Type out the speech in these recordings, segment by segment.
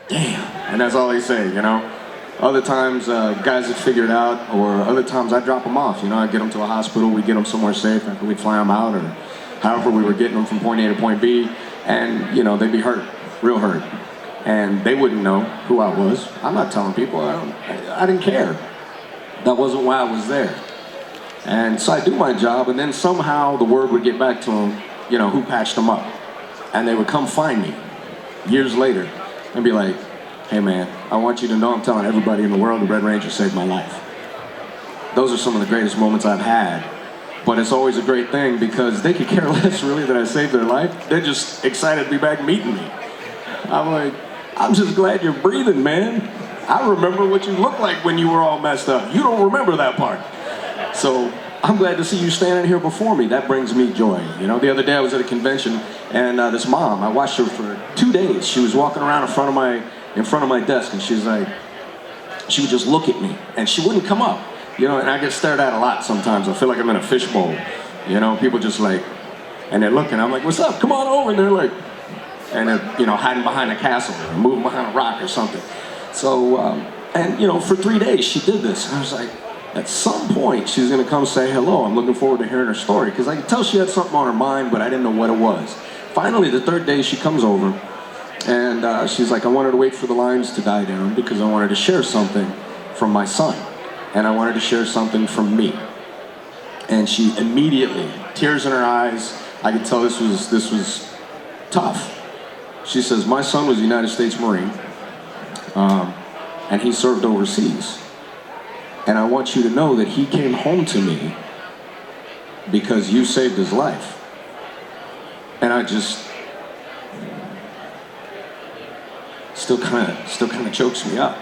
damn. And that's all they say, you know. Other times, guys would figure it out, or other times I'd drop them off. You know, I'd get them to a hospital, we'd get them somewhere safe, after we'd fly them out, or however we were getting them from point A to point B, and, you know, they'd be hurt, real hurt. And they wouldn't know who I was. I'm not telling people, I didn't care. That wasn't why I was there. And so I do my job, and then somehow the word would get back to them, you know, who patched them up. And they would come find me years later and be like, hey man, I want you to know I'm telling everybody in the world the Red Ranger saved my life. Those are some of the greatest moments I've had. But it's always a great thing because they could care less really that I saved their life. They're just excited to be back meeting me. I'm like, I'm just glad you're breathing, man. I remember what you looked like when you were all messed up. You don't remember that part. So I'm glad to see you standing here before me. That brings me joy. You know, the other day I was at a convention and this mom, I watched her for 2 days. She was walking around in front of my desk, and she would just look at me and she wouldn't come up. You know, and I get stared at a lot sometimes. I feel like I'm in a fishbowl. You know, people just like, and they're looking. I'm like, what's up? Come on over. And they're like, and they're, you know, hiding behind a castle or moving behind a rock or something. So, and you know, for 3 days she did this. And I was like, at some point she's gonna come say hello. I'm looking forward to hearing her story because I could tell she had something on her mind, but I didn't know what it was. Finally, the 3rd day she comes over and she's like, I wanted to wait for the lines to die down because I wanted to share something from my son. And I wanted to share something from me. And she immediately, tears in her eyes, I could tell this was tough. She says, my son was a United States Marine, and he served overseas. And I want you to know that he came home to me because you saved his life. And I just, still kind of chokes me up.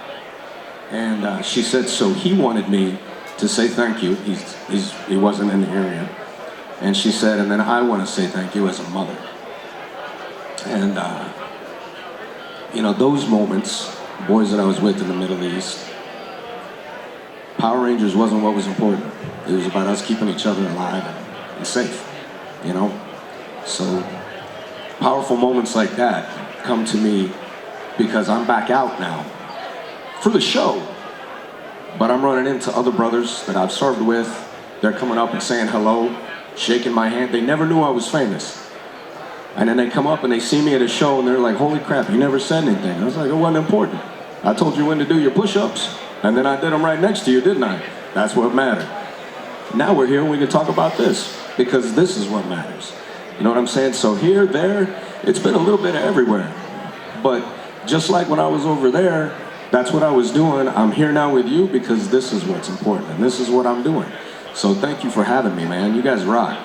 And she said, so he wanted me to say thank you. He wasn't in the area. And she said, and then I want to say thank you as a mother. And, you know, those moments, boys that I was with in the Middle East, Power Rangers wasn't what was important. It was about us keeping each other alive and safe, you know? So powerful moments like that come to me because I'm back out now for the show, but I'm running into other brothers that I've served with. They're coming up and saying hello, shaking my hand. They never knew I was famous. And then they come up and they see me at a show and they're like, holy crap, you never said anything. I was like, it wasn't important. I told you when to do your push-ups, and then I did them right next to you, didn't I? That's what mattered. Now we're here and we can talk about this, because this is what matters. You know what I'm saying? So here, there, it's been a little bit of everywhere. But just like when I was over there, that's what I was doing. I'm here now with you because this is what's important, and this is what I'm doing. So thank you for having me, man. You guys rock.